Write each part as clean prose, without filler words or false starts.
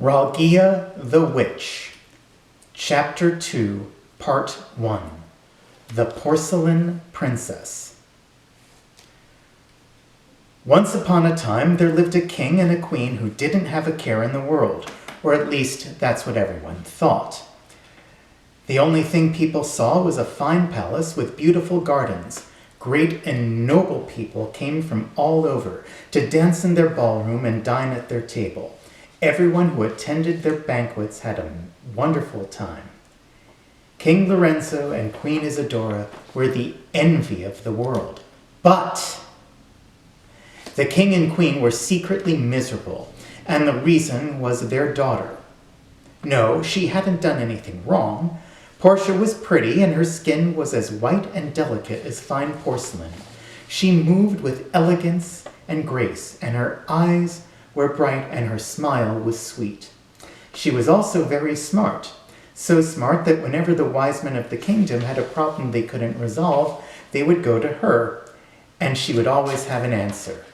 Ralghia the Witch, Chapter 2, Part 1, The Porcelain Princess. Once upon a time, there lived a king and a queen who didn't have a care in the world, or at least that's what everyone thought. The only thing people saw was a fine palace with beautiful gardens. Great and noble people came from all over to dance in their ballroom and dine at their table. Everyone who attended their banquets had a wonderful time. King Lorenzo and Queen Isadora were the envy of the world. But the king and queen were secretly miserable, and the reason was their daughter. No, she hadn't done anything wrong. Portia was pretty, and her skin was as white and delicate as fine porcelain. She moved with elegance and grace, and her eyes were bright and her smile was sweet. She was also very smart, so smart that whenever the wise men of the kingdom had a problem they couldn't resolve, they would go to her, and she would always have an answer.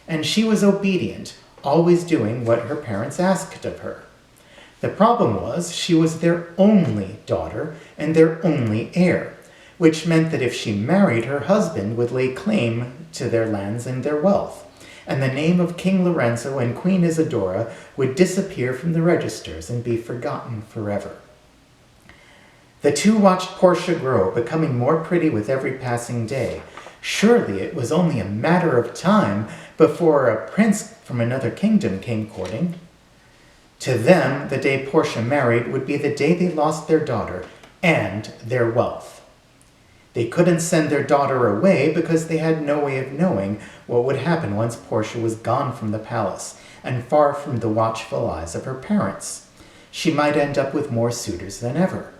And she was obedient, always doing what her parents asked of her. The problem was she was their only daughter and their only heir, which meant that if she married, her husband would lay claim to their lands and their wealth, and the name of King Lorenzo and Queen Isadora would disappear from the registers and be forgotten forever. The two watched Portia grow, becoming more pretty with every passing day. Surely it was only a matter of time before a prince from another kingdom came courting. To them, the day Portia married would be the day they lost their daughter and their wealth. They couldn't send their daughter away because they had no way of knowing what would happen once Portia was gone from the palace and far from the watchful eyes of her parents. She might end up with more suitors than ever.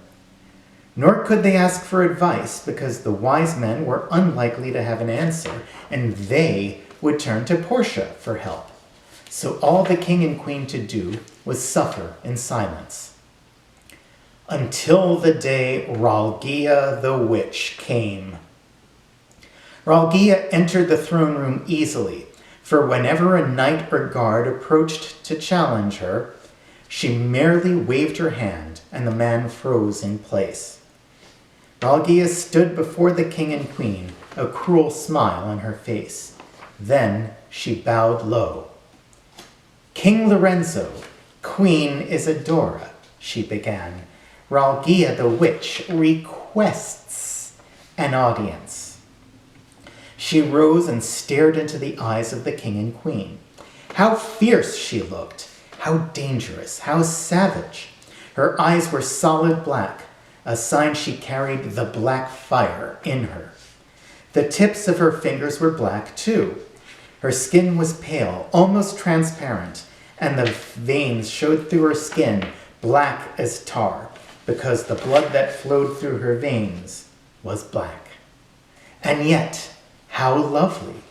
Nor could they ask for advice because the wise men were unlikely to have an answer, and they would turn to Portia for help. So all the king and queen could do was suffer in silence. Until the day Ralghia the Witch came. Ralghia entered the throne room easily, for whenever a knight or guard approached to challenge her, she merely waved her hand and the man froze in place. Ralghia stood before the king and queen, a cruel smile on her face. Then she bowed low. King Lorenzo, Queen Isadora, she began, Ralghia the Witch requests an audience. She rose and stared into the eyes of the king and queen. How fierce she looked, how dangerous, how savage. Her eyes were solid black, a sign she carried the black fire in her. The tips of her fingers were black too. Her skin was pale, almost transparent, and the veins showed through her skin black as tar, because the blood that flowed through her veins was black. And yet, how lovely!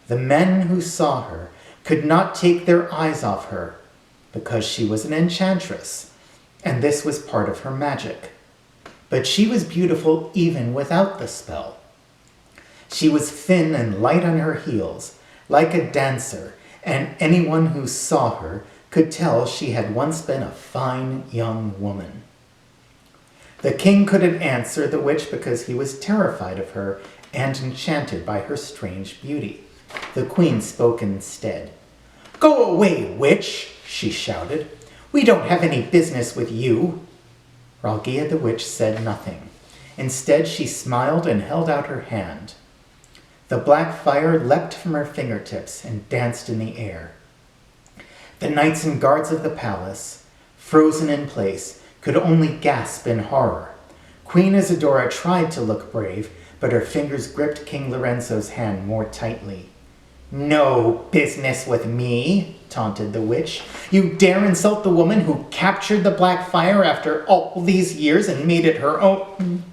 The men who saw her could not take their eyes off her, because she was an enchantress, and this was part of her magic. But she was beautiful even without the spell. She was thin and light on her heels, like a dancer, and anyone who saw her could tell she had once been a fine young woman. The king couldn't answer the witch because he was terrified of her and enchanted by her strange beauty. The queen spoke instead. "Go away, witch!" she shouted. "We don't have any business with you." Ralghia the witch said nothing. Instead, she smiled and held out her hand. The black fire leapt from her fingertips and danced in the air. The knights and guards of the palace, frozen in place, could only gasp in horror. Queen Isadora tried to look brave, but her fingers gripped King Lorenzo's hand more tightly. "No business with me," taunted the witch. "You dare insult the woman who captured the black fire after all these years and made it her own?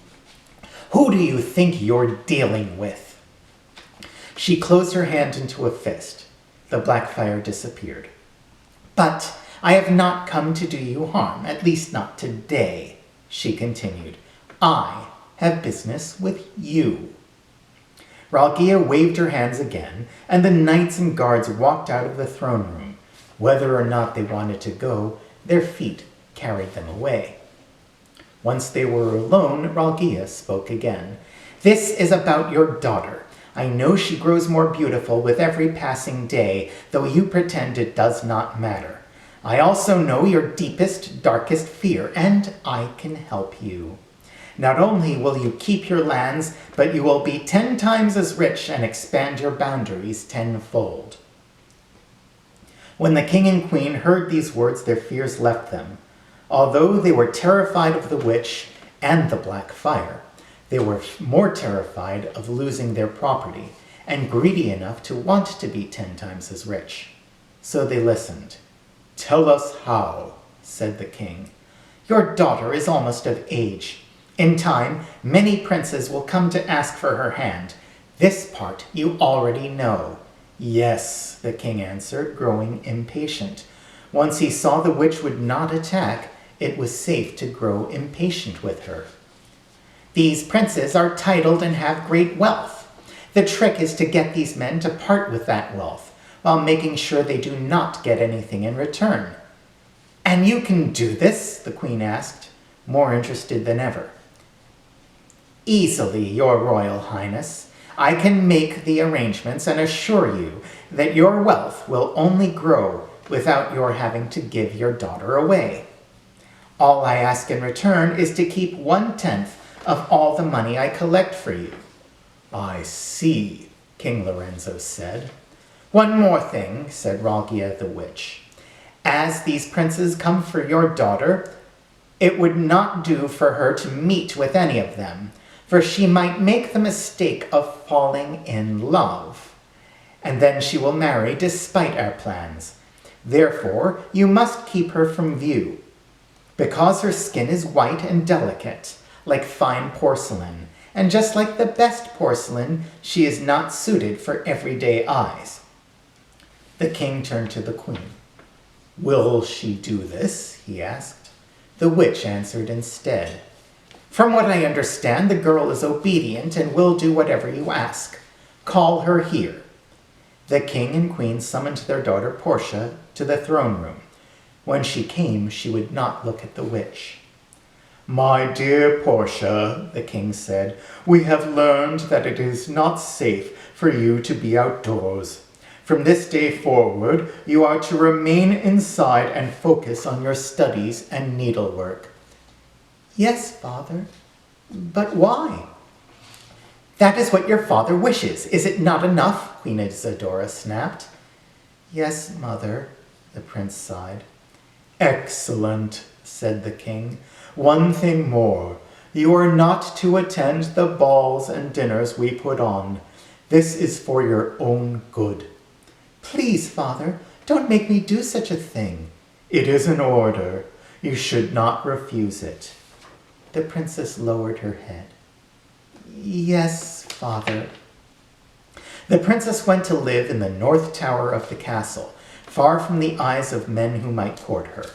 Who do you think you're dealing with?" She closed her hand into a fist. The black fire disappeared. "But I have not come to do you harm, at least not today," she continued. "I have business with you." Ralghia waved her hands again, and the knights and guards walked out of the throne room. Whether or not they wanted to go, Their feet carried them away. Once they were alone, Ralghia spoke again. "This is about your daughter. I know she grows more beautiful with every passing day, though you pretend it does not matter. I also know your deepest, darkest fear, and I can help you. Not only will you keep your lands, but you will be 10 times as rich and expand your boundaries tenfold." When the king and queen heard these words, their fears left them. Although they were terrified of the witch and the black fire, they were more terrified of losing their property and greedy enough to want to be 10 times as rich. So they listened. "Tell us how," said the king. "Your daughter is almost of age. In time, many princes will come to ask for her hand. This part you already know." "Yes," the king answered, growing impatient. Once he saw the witch would not attack, it was safe to grow impatient with her. "These princes are titled and have great wealth. The trick is to get these men to part with that wealth, while making sure they do not get anything in return." "And you can do this?" the queen asked, more interested than ever. "Easily, your royal highness. I can make the arrangements and assure you that your wealth will only grow without your having to give your daughter away. All I ask in return is to keep 1/10 of all the money I collect for you." "I see," King Lorenzo said. "One more thing," said Ralghia the witch. "As these princes come for your daughter, it would not do for her to meet with any of them, for she might make the mistake of falling in love, and then she will marry despite our plans. Therefore, you must keep her from view. Because her skin is white and delicate, like fine porcelain, and just like the best porcelain, she is not suited for everyday eyes." The king turned to the queen. "Will she do this?" he asked. The witch answered instead. "From what I understand, the girl is obedient and will do whatever you ask. Call her here." The king and queen summoned their daughter Portia to the throne room. When she came, she would not look at the witch. "My dear Portia," the king said, "we have learned that it is not safe for you to be outdoors. From this day forward, you are to remain inside and focus on your studies and needlework." "Yes, father. But why?" "That is what your father wishes. Is it not enough?" Queen Isadora snapped. "Yes, mother," the prince sighed. "Excellent," said the king. "One thing more. You are not to attend the balls and dinners we put on. This is for your own good." "Please, father, don't make me do such a thing." "It is an order. You should not refuse it." The princess lowered her head. "Yes, father." The princess went to live in the north tower of the castle, far from the eyes of men who might court her.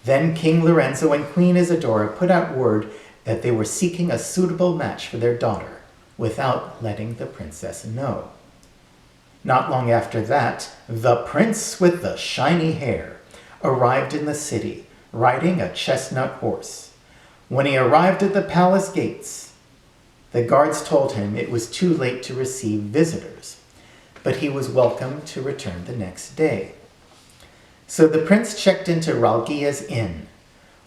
Then King Lorenzo and Queen Isadora put out word that they were seeking a suitable match for their daughter, without letting the princess know. Not long after that, the prince with the shiny hair arrived in the city, riding a chestnut horse. When he arrived at the palace gates, the guards told him it was too late to receive visitors, but he was welcome to return the next day. So the prince checked into Ralghia's inn.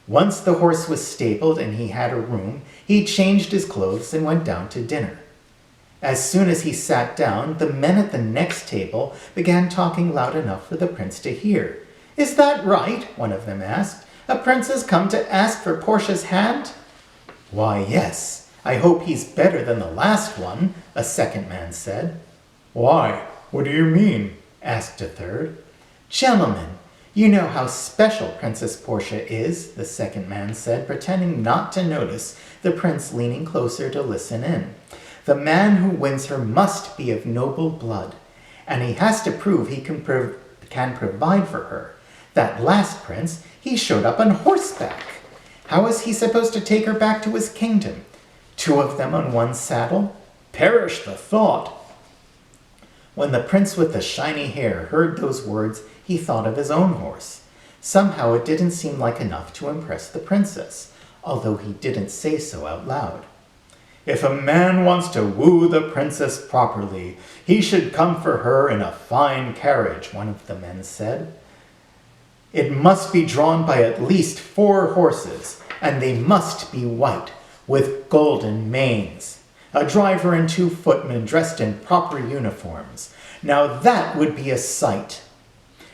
Once the horse was stabled and he had a room, he changed his clothes and went down to dinner. As soon as he sat down, the men at the next table began talking loud enough for the prince to hear. "Is that right?" one of them asked. "A prince has come to ask for Portia's hand?" "Why, yes. I hope he's better than the last one," a second man said. "Why? What do you mean?" asked a third. "Gentlemen, you know how special Princess Portia is," the second man said, pretending not to notice the prince leaning closer to listen in. "The man who wins her must be of noble blood, and he has to prove he can provide for her. That last prince, he showed up on horseback. How is he supposed to take her back to his kingdom? 2 of them on one saddle? Perish the thought!" When the prince with the shiny hair heard those words, he thought of his own horse. Somehow it didn't seem like enough to impress the princess, although he didn't say so out loud. "If a man wants to woo the princess properly, he should come for her in a fine carriage," one of the men said. "It must be drawn by at least 4 horses, and they must be white, with golden manes. A driver and 2 footmen dressed in proper uniforms. Now that would be a sight.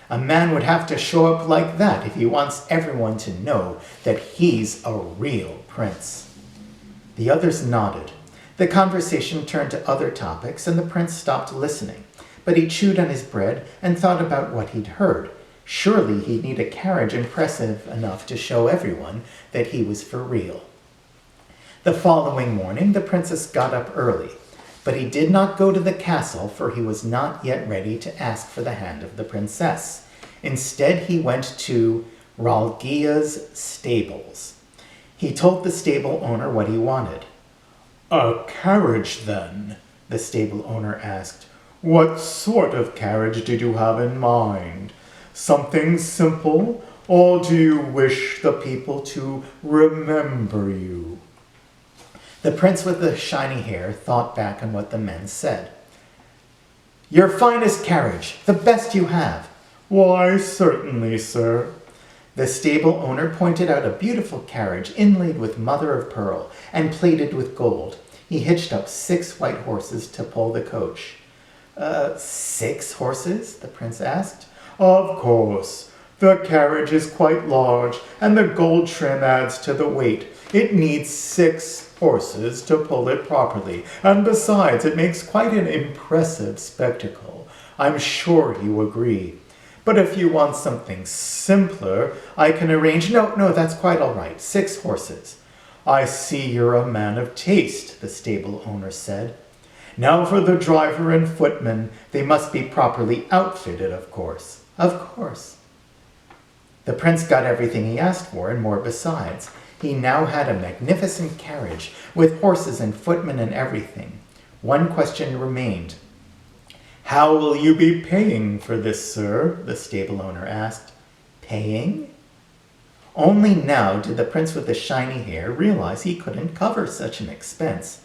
A man would have to show up like that if he wants everyone to know that he's a real prince." The others nodded. The conversation turned to other topics, and the prince stopped listening, but he chewed on his bread and thought about what he'd heard. Surely he'd need a carriage impressive enough to show everyone that he was for real. The following morning, the princess got up early, but he did not go to the castle, for he was not yet ready to ask for the hand of the princess. Instead, he went to Ralghia's stables. He told the stable owner what he wanted. "A carriage, then?" the stable owner asked. "What sort of carriage did you have in mind? Something simple, or do you wish the people to remember you?" The prince with the shiny hair thought back on what the men said. "Your finest carriage, the best you have." "Why, certainly, sir." The stable owner pointed out a beautiful carriage inlaid with mother of pearl and plated with gold. He hitched up 6 white horses to pull the coach. 6 horses?" the prince asked. "Of course. The carriage is quite large, and the gold trim adds to the weight. It needs 6 horses to pull it properly, and besides, it makes quite an impressive spectacle. I'm sure you agree. But if you want something simpler, I can arrange—" No, that's quite all right. 6 horses. "I see you're a man of taste," the stable owner said. "Now for the driver and footmen. They must be properly outfitted, of course." "Of course." The prince got everything he asked for and more besides. He now had a magnificent carriage with horses and footmen and everything. One question remained. "How will you be paying for this, sir?" the stable owner asked. Paying? Only now did the prince with the shiny hair realize he couldn't cover such an expense.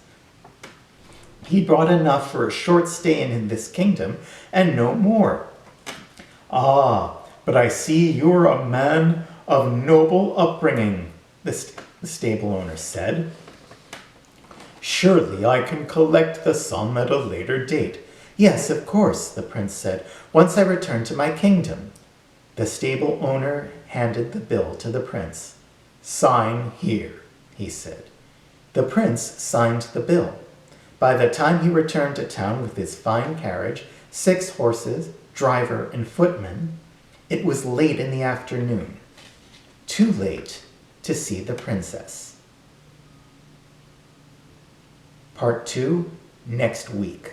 He brought enough for a short stay in this kingdom and no more. "Ah, but I see you're a man of noble upbringing," the stable owner said. "Surely I can collect the sum at a later date." "Yes, of course," the prince said, "once I return to my kingdom." The stable owner handed the bill to the prince. "Sign here," he said. The prince signed the bill. By the time he returned to town with his fine carriage, 6 horses, driver, and footmen, it was late in the afternoon. Too late to see the princess. Part 2, next week.